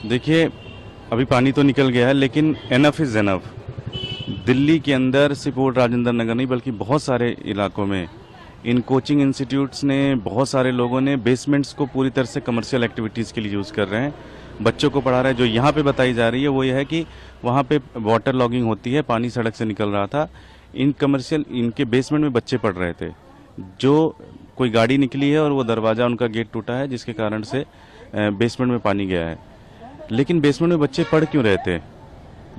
देखिए, अभी पानी तो निकल गया है, लेकिन एनफ इज़ एनफ। दिल्ली के अंदर सिर्फ ओल्ड राजेंद्र नगर नहीं बल्कि बहुत सारे इलाकों में इन कोचिंग इंस्टीट्यूट्स ने, बहुत सारे लोगों ने बेसमेंट्स को पूरी तरह से कमर्शियल एक्टिविटीज़ के लिए यूज़ कर रहे हैं, बच्चों को पढ़ा रहे हैं। जो यहाँ पे बताई जा रही है वो ये है कि वहाँ पे वाटर लॉगिंग होती है, पानी सड़क से निकल रहा था, इन कमर्शियल इनके बेसमेंट में बच्चे पढ़ रहे थे। जो कोई गाड़ी निकली है और वो दरवाज़ा उनका गेट टूटा है, जिसके कारण से बेसमेंट में पानी गया है। लेकिन बेसमेंट में बच्चे पढ़ क्यों रहे थे?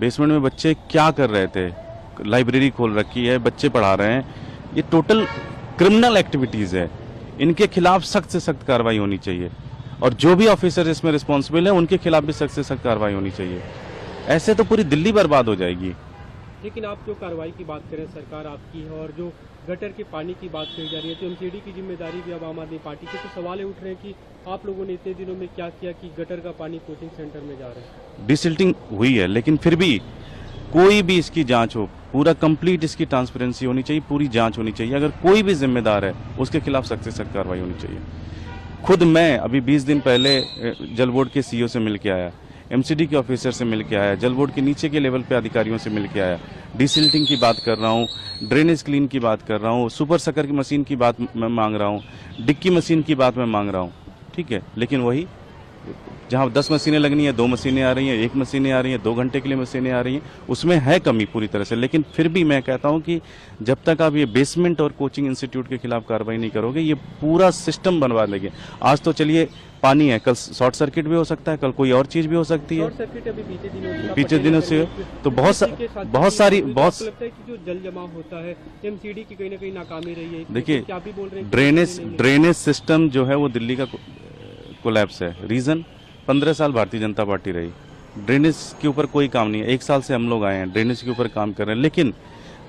बेसमेंट में बच्चे क्या कर रहे थे? लाइब्रेरी खोल रखी है, बच्चे पढ़ा रहे हैं, ये टोटल क्रिमिनल एक्टिविटीज़ है। इनके खिलाफ सख्त से सख्त कार्रवाई होनी चाहिए और जो भी ऑफिसर इसमें रिस्पॉन्सिबल है उनके खिलाफ भी सख्त से सख्त कार्रवाई होनी चाहिए। ऐसे तो पूरी दिल्ली बर्बाद हो जाएगी। लेकिन आप जो कार्रवाई की बात करें, सरकार आपकी है, और जो गटर के पानी की बात कही जा रही है, तो एमसीडी की जिम्मेदारी भी अब आम आदमी पार्टी के, तो सवाल उठ रहे हैं कि आप लोगों ने इतने दिनों में क्या किया कि गटर का पानी कोचिंग सेंटर में जा रहा है। डिसिल्टिंग हुई है, लेकिन फिर भी कोई भी इसकी जांच हो, पूरा कंप्लीट इसकी ट्रांसपेरेंसी होनी चाहिए, पूरी जांच होनी चाहिए। अगर कोई भी जिम्मेदार है उसके खिलाफ सख्त से सख्त कार्रवाई होनी चाहिए। खुद मैं अभी 20 दिन पहले जल बोर्ड के सीईओ से मिल के आया, एमसीडी के ऑफिसर से मिल के आया, जल बोर्ड के नीचे के लेवल पे अधिकारियों से मिल के आया, डिसिल्टिंग की बात कर रहा हूँ, ड्रेनेज क्लीन की बात कर रहा हूँ, सुपर सकर की मशीन की बात मैं मांग रहा हूँ, डिक्की मशीन की बात मैं मांग रहा हूँ, ठीक है। लेकिन वही जहाँ 10 मशीनें लगनी है 2 मशीनें आ रही हैं, 1 मशीनें आ रही हैं, 2 घंटे के लिए मशीनें आ रही हैं, उसमें है कमी पूरी तरह से। लेकिन फिर भी मैं कहता हूँ कि जब तक आप ये बेसमेंट और कोचिंग इंस्टीट्यूट के खिलाफ कार्रवाई नहीं करोगे, ये पूरा सिस्टम बनवा लेंगे। आज तो चलिए पानी है, कल शॉर्ट सर्किट भी हो सकता है, कल कोई और चीज भी हो सकती है। शॉर्ट सर्किट अभी बीते दिनों से तो बहुत सारी लगता है कि जो जल जमाव होता है, एमसीडी की कहीं ना कहीं नाकामी रही है। देखिए, क्या भी बोल रहे हैं, ड्रेनेज सिस्टम जो है वो दिल्ली का कोलैप्स है। रीजन 15 साल भारतीय जनता पार्टी रही, ड्रेनेज के ऊपर कोई काम नहीं है। 1 साल से हम लोग आए हैं, ड्रेनेज के ऊपर काम कर रहे हैं। लेकिन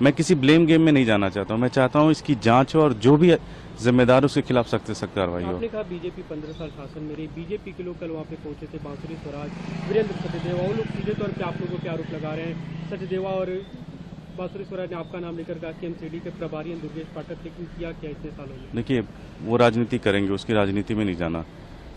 मैं किसी ब्लेम गेम में नहीं जाना चाहता हूँ। मैं चाहता हूँ इसकी जांच हो और जो भी जिम्मेदार उसके खिलाफ सख्त से सख्त कार्रवाई हो। आपने कहा बीजेपी 15 साल शासन में रही, बीजेपी के लोग कल वहाँ पे पहुंचे थे, बांसुरी स्वराज, वीरेंद्र सचदेवा, वो लोग सीधे तौर पे आप लोगों के आरोप लगा रहे हैं। सचदेवा और बांसुरी स्वराज ने आपका नाम लेकर कहा कि एमसीडी के प्रभारी हैं दुर्गेश पाठक, लेकिन किया क्या इतने सालों में? देखिए, वो राजनीति करेंगे, उसकी राजनीति में नहीं जाना,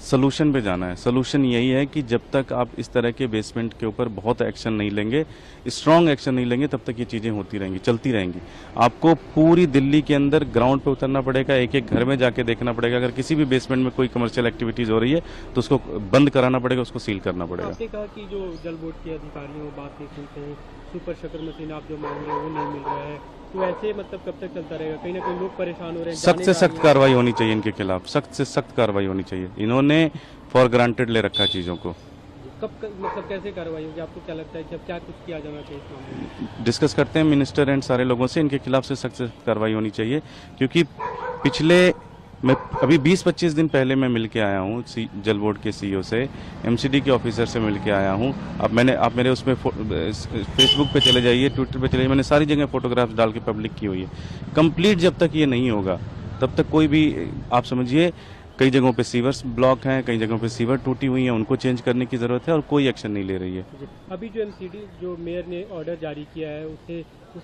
सलूशन पे जाना है। सलूशन यही है कि जब तक आप इस तरह के बेसमेंट के ऊपर बहुत एक्शन नहीं लेंगे, स्ट्रांग एक्शन नहीं लेंगे, तब तक ये चीज़ें होती रहेंगी, चलती रहेंगी। आपको पूरी दिल्ली के अंदर ग्राउंड पे उतरना पड़ेगा, एक एक घर में जाके देखना पड़ेगा। अगर किसी भी बेसमेंट में कोई कमर्शियल एक्टिविटीज़ हो रही है तो उसको बंद कराना पड़ेगा, उसको सील करना पड़ेगा। आपने कहा कि जो जल बोर्ड के अधिकारी हैं वो बात नहीं सुनते हैं, सुपर शकर मशीन आप जो मांग रहे हो वो नहीं मिल रहा है, तो ऐसे मतलब कब तक चलता रहेगा? कहीं ना कहीं लोग परेशान हो रहे हैं। सख्त से सख्त कार्रवाई होनी चाहिए इनके खिलाफ, सख्त से सख्त कार्रवाई होनी चाहिए। इन्होंने फॉर ग्रांटेड ले रखा चीज़ों को। मतलब कैसे कार्रवाई होगी? आपको क्या लगता है कि अब क्या कुछ किया जाना चाहिए इस मामले में? डिस्कस करते हैं मिनिस्टर एंड सारे लोगों से, इनके खिलाफ से सख्त कार्रवाई होनी चाहिए। क्योंकि मैं अभी 20-25 दिन पहले मैं मिल के आया हूँ जल बोर्ड के सीईओ से, एमसीडी के ऑफिसर से मिल के आया हूँ। अब आप मेरे उसमें फेसबुक पे चले जाइए, ट्विटर पे चले जाइए, मैंने सारी जगह फोटोग्राफ्स डाल के पब्लिक की हुई है। कंप्लीट जब तक ये नहीं होगा तब तक कोई भी, आप समझिए, कई जगहों पे सीवर्स ब्लॉक हैं, कई जगहों पे सीवर टूटी हुई हैं, उनको चेंज करने की ज़रूरत है और कोई एक्शन नहीं ले रही है। अभी जो एमसीडी जो मेयर ने ऑर्डर जारी किया है, उससे उस